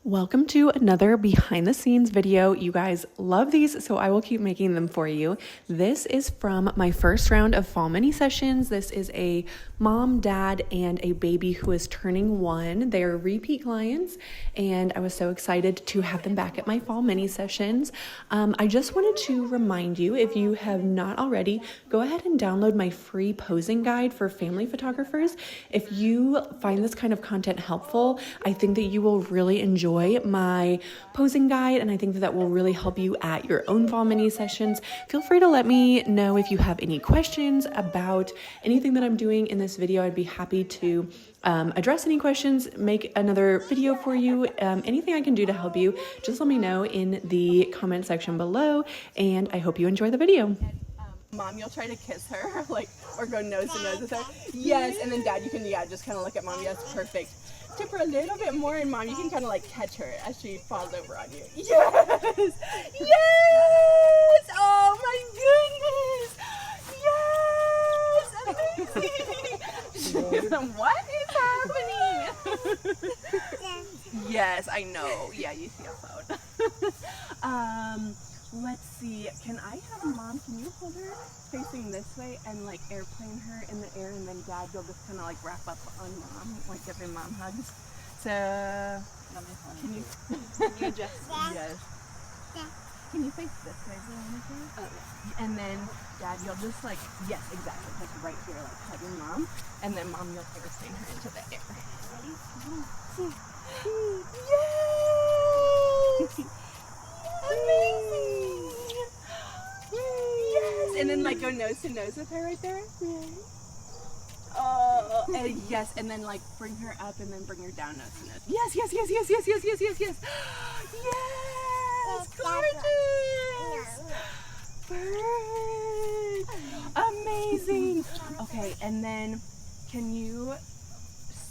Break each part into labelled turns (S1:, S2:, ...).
S1: Welcome to another behind the scenes video. You guys love these, so I will keep making them for you. This is from my first round of fall mini sessions. This is a mom, dad, and a baby who is turning 1. They are repeat clients, and I was so excited to have them back at my fall mini sessions. I just wanted to remind you, if you have not already, go ahead and download my free posing guide for family photographers. If you find this kind of content helpful, I think that you will really enjoy my posing guide, and I think that will really help you at your own fall mini sessions. Feel free to let me know if you have any questions about anything that I'm doing in this video. I'd be happy to address any questions, make another video for you. Anything I can do to help you, just let me know in the comment section below, and I hope you enjoy the video.
S2: Mom, you'll try to kiss her, or go nose to nose with her. Yes, and then Dad, you can, just kind of look at Mom. Yes, perfect. Tip her a little bit more, and Mom, you can kind of catch her as she falls over on you. Yes! Yes! Oh my goodness! Yes! Amazing! What is happening? Yes, I know. Yeah, you see a phone. Let's see. Can I have Mom? Can you hold her facing this way and airplane her in the air, and then Dad, you'll just kind of wrap up on Mom, giving Mom hugs. So, can you adjust? Yes. Can you face this way, Veronica? Oh, yeah. And then Dad, you'll just yes, exactly, just right here, hugging Mom, and then Mom, you'll airplane her into the air. Ready? 1, 2. Yes! Amazing! Yes! And then go nose to nose with her right there. Oh, and yes, and then bring her up and then bring her down nose to nose. Yes, yes, yes, yes, yes, yes, yes, yes, yes. Yes! Gorgeous! Bird! Amazing! Okay, and then can you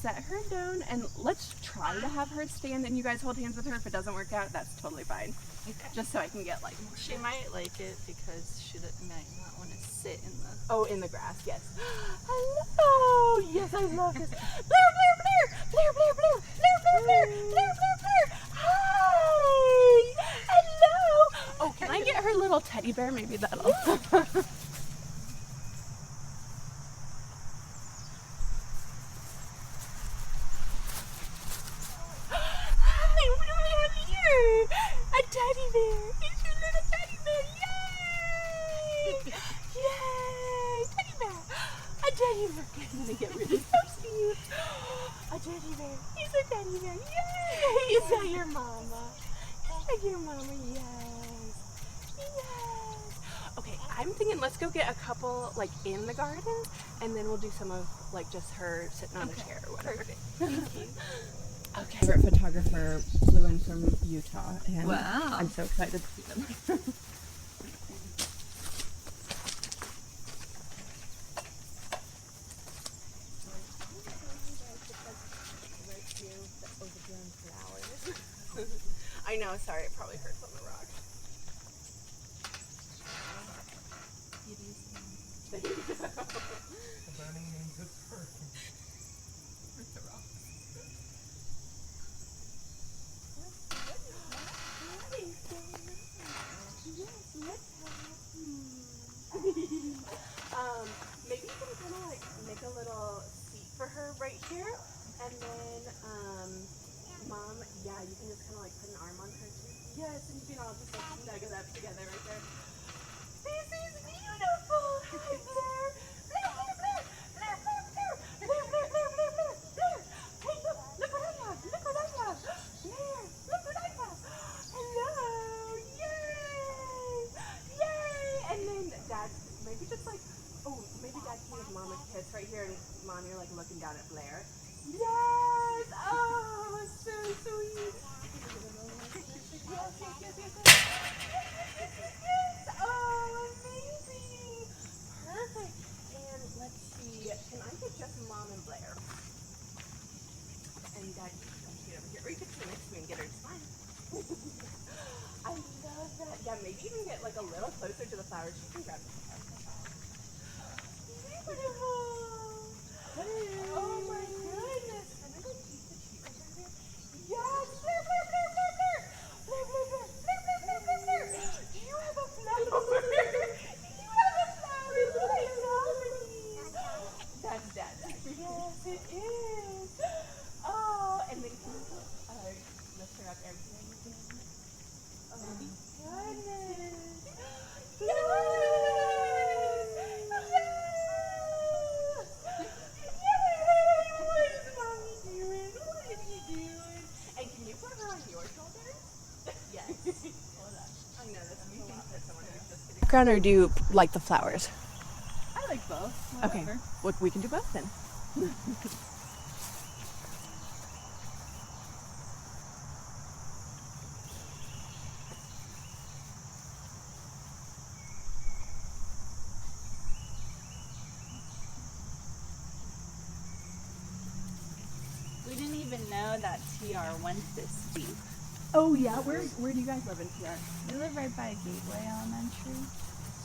S2: set her down, and let's try to have her stand and you guys hold hands with her. If it doesn't work out, that's totally fine. Okay. Just so I can get
S3: She might like it because she might not want to sit in the...
S2: Oh, in the grass, yes. Hello! Yes, I love this. Blair, Blair, Blair! Blair, Blair, Blair! Blair, Blair, Blair! Blair, Blair, Blair! Hi! Hello! Oh, can I get her little teddy bear? Maybe that'll... A teddy bear! It's your little teddy bear! Yay! Yay! Teddy bear! A teddy bear! I'm gonna get rid of so cute. A teddy bear! He's a teddy bear! Yay! Is that your mama? Is that your mama? Yes! Yes! Okay, I'm thinking let's go get a couple in the garden, and then we'll do some of just her sitting on a chair or whatever. Perfect. Thank you. Okay. Favorite photographer flew in from Utah, and
S3: wow.
S2: I'm so excited to see them. I know, sorry, it probably hurts on the rock. There you go. Maybe you can kind of make a little seat for her right here, and then Mom, yeah, you can just kind of put an arm on her too. Yes, and you can all just snuggle up together right there. This is beautiful. Hi, Blair. Blair, Blair, Blair, Blair, Blair, Blair, Blair, Blair, Blair, Blair, Blair, Blair. Hey, look what I have. Look what I have. Blair, look what I have. Hello. Yay. Yay. And then Dad, maybe just maybe Dad can give Mom a kiss right here, and Mom, you're looking down at Blair. Yes. Oh, so sweet. Yes, yes, yes, yes, yes. Yes. Oh, amazing. Perfect. And let's see, can I get just Mom and Blair? And Dad, you can get over here. Or you can sit next to me and get her to smile. I love that. Yeah, maybe even get a little closer to the flowers. She can grab them. Beautiful. Hey. Oh my goodness. Yes. Blair, Blair, Blair, your shoulders?
S3: Yes. Hold on.
S2: I know this. Let me think for someone who's just getting background, or do you like the flowers?
S3: I like both.
S2: Okay.
S3: Whatever.
S2: Well, we can do both then.
S3: We didn't even know that TR went this deep.
S2: Oh yeah, where do you guys live in TR?
S3: We live right by Gateway Elementary.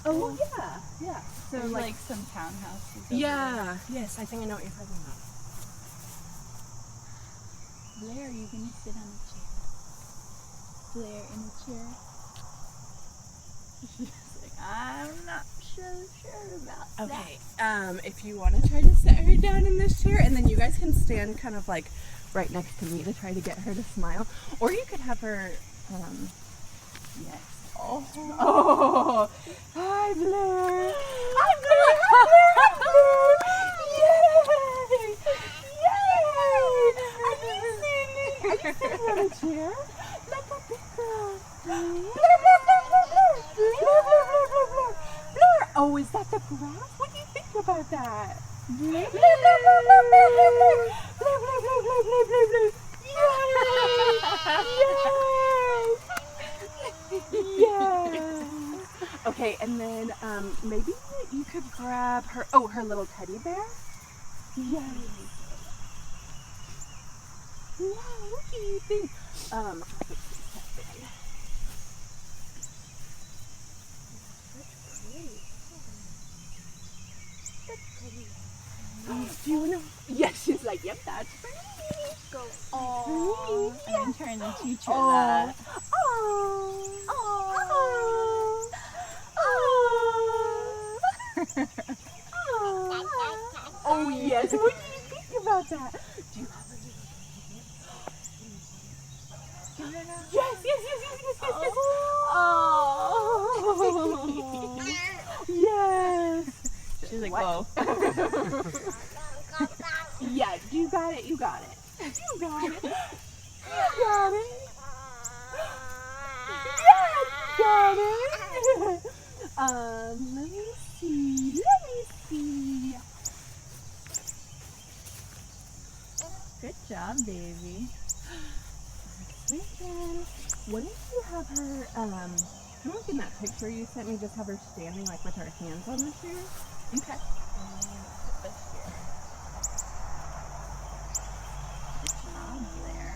S2: Oh yeah, yeah. So
S3: There's like some townhouses. over
S2: yeah, yes, I think I know what you're talking about.
S3: there. Blair, are you gonna sit on a chair? Blair in a chair. She's like, I'm not so sure about that.
S2: Okay, if you want to try to sit her down in this chair, and then you guys can stand kind of like right next to me to try to get her to smile, or you could have her,
S3: Yes.
S2: oh, hi Blair, hi Blair, hi Blair, hi Blair, yay, yay, are you sitting on a chair? Like a big girl. Blair, Blair, Blair, Blair, Blair, Blair, Blair, Blair, Blair, Blair, Blair, Blair, oh, is that the grass? What do you think about that? Blair, Blair, Blair, Blair, Blair, Blair, Blair, Blair, Blair, Blair, Blair, Blair, Blair, Blair, Blair, yay, yay, yay. Okay, and then maybe you could grab her, her little teddy bear. Yes. Yeah, what do you think? Do you know? Yes, she's like, yep, that's for me. Go.
S3: Oh, I've been trying to teach her
S2: Oh.
S3: that.
S2: Oh. Oh, yes. What do you think about that? Do you have a little Yes, yes, yes, yes, yes, yes, yes. Oh. Yes.
S3: She's like,
S2: What?
S3: whoa.
S2: Yeah, you got it, you got it. You got it. You got it. Yeah, you got it. Let me see.
S3: Good job, baby.
S2: What if you have her, can you look in that picture you sent me, just have her standing like with her hands on the chair?
S3: Okay. Good job, Blair.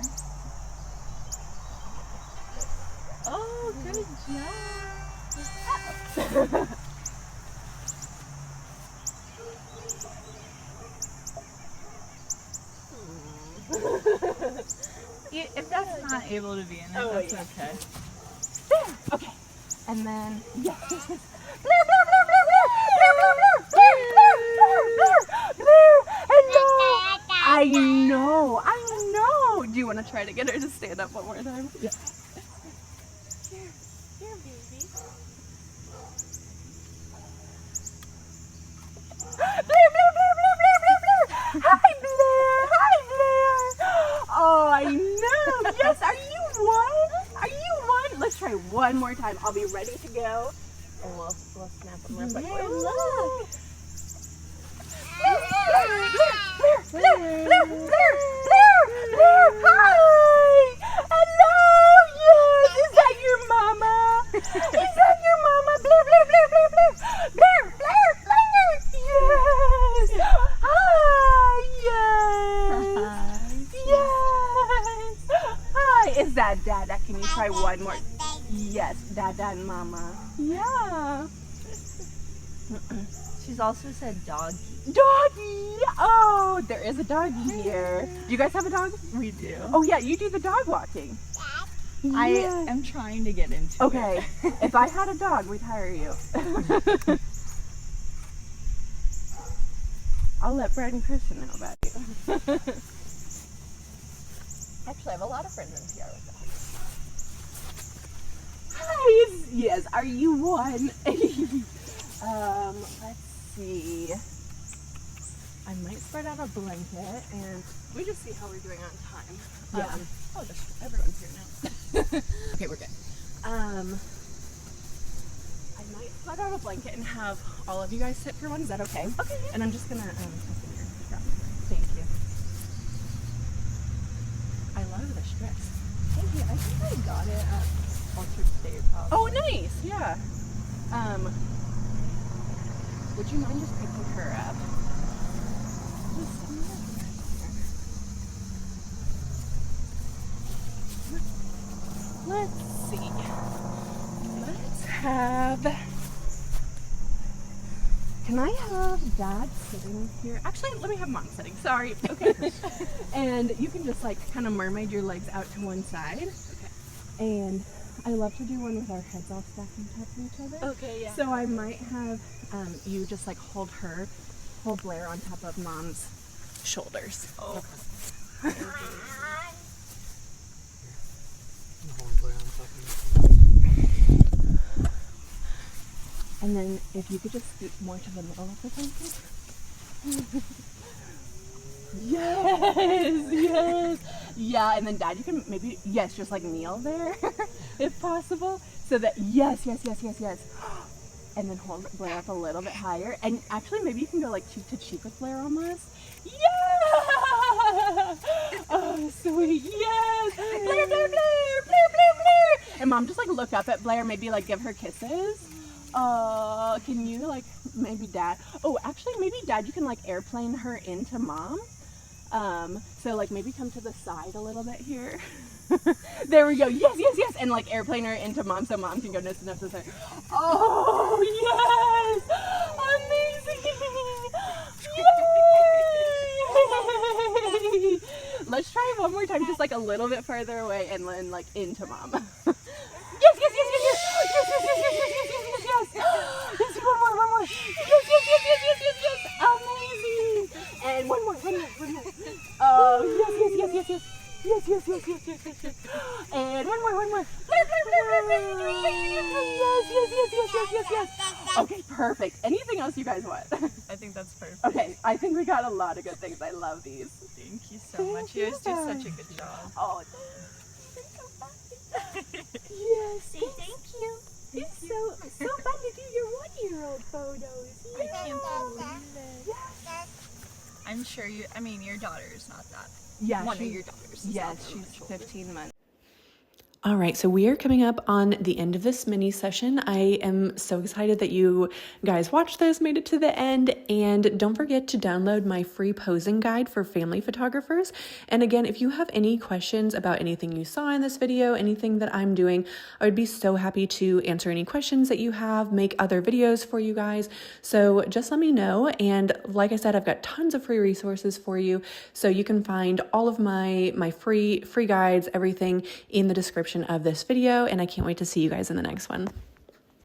S3: Oh, good job. If that's not able to be in there,
S2: Oh,
S3: that's
S2: yeah.
S3: okay.
S2: There. Okay. And then, yes, yes, yes. Blair, Blair, Blair, Blair, Blair, Blair, Blair, Blair, Blair, Blair, Blair, Blair, hello. I know. Do you want to try to get her to stand up one more time? Yeah. Here, baby. Blair, Blair, Blair, Blair, Blair, Blair, Blair. Hi, Blair. Hi, Blair. Oh, I know. Yes, are you one? Are you one? Let's try one more time. I'll be ready to go. And we'll snap them real quick.
S3: Blair,
S2: Look.
S3: Blair,
S2: Blair, hi. Hello. Yes. Is that your mama? Is that your mama? Blair, Blair, Blair, Blair, Blair. Blair, Blair, Blair. Yes. Hi. Yes. Yes. Hi. Is that Dada? Can you try one more? Yes, Dada and Mama. Yeah.
S3: She's also said doggy.
S2: Doggy. Oh, there is a doggy here. Do you guys have a dog?
S3: We do.
S2: Oh yeah, you do the dog walking.
S3: I
S2: Yeah.
S3: am trying to get into it.
S2: Okay. If I had a dog, we'd hire you. I'll let Brad and Kristen know about you. Actually, I have a lot of friends in PR with dogs. Hi. Yes. Are you one? Let's see. I might spread out a blanket and we just see how we're doing on time.
S3: Yeah.
S2: Oh, everyone's here now. I might let out a blanket and have all of you guys sit for one. Is that okay? Okay. And I'm just gonna thank you. I love the strips.
S3: Thank you. I think I got it at Orchard State probably.
S2: Oh, nice. Yeah. Would you mind just picking her up? Let's see. Let's have. Can I have Dad sitting here? Actually, let me have Mom sitting. Sorry. Okay. And you can just like kind of mermaid your legs out to one side. Okay. And I love to do one with our heads all stacked on top of each other.
S3: Okay, yeah.
S2: So I might have you just like hold Blair on top of Mom's shoulders.
S3: Oh.
S2: And then if you could just scoot more to the middle of the blanket. Yes, yes. Yeah, and then Dad, you can maybe, yes, just like kneel there if possible. So that, yes. And then hold Blair up a little bit higher. And actually, maybe you can go like cheek to cheek with Blair almost. Yeah! Oh, sweet, yes! Blair! And Mom, just like look up at Blair, maybe like give her kisses. Can you like maybe Dad? Oh, actually, maybe Dad, you can like airplane her into Mom. So like maybe come to the side a little bit here. There we go. Yes. And like airplane her into Mom so Mom can go nose to nose with her. Oh, yes! Amazing! Yay! Let's try one more time, just like a little bit farther away and then like into Mom. Yes. Yes, one more. Yes. Amazing. And one more. Oh, yes. Yes. And one more. Yes. Okay, perfect. Anything else you guys want?
S3: I think that's perfect.
S2: Okay, I think we got a lot of good things. I love these.
S3: Thank you so much. You guys do such a good job.
S2: Oh, yes. Say thank you. It's so fun to do your 1-year-old photos.
S3: I can't believe it. Yes. I'm sure your daughter is not that.
S2: Yeah,
S3: One of your daughters.
S2: Yes, she's 15 months.
S1: All right, so we are coming up on the end of this mini session. I am so excited that you guys watched this, made it to the end, and don't forget to download my free posing guide for family photographers. And again, if you have any questions about anything you saw in this video, anything that I'm doing, I would be so happy to answer any questions that you have, make other videos for you guys. So just let me know. And like I said, I've got tons of free resources for you. So you can find all of my free guides, everything in the description of this video, and I can't wait to see you guys in the next one.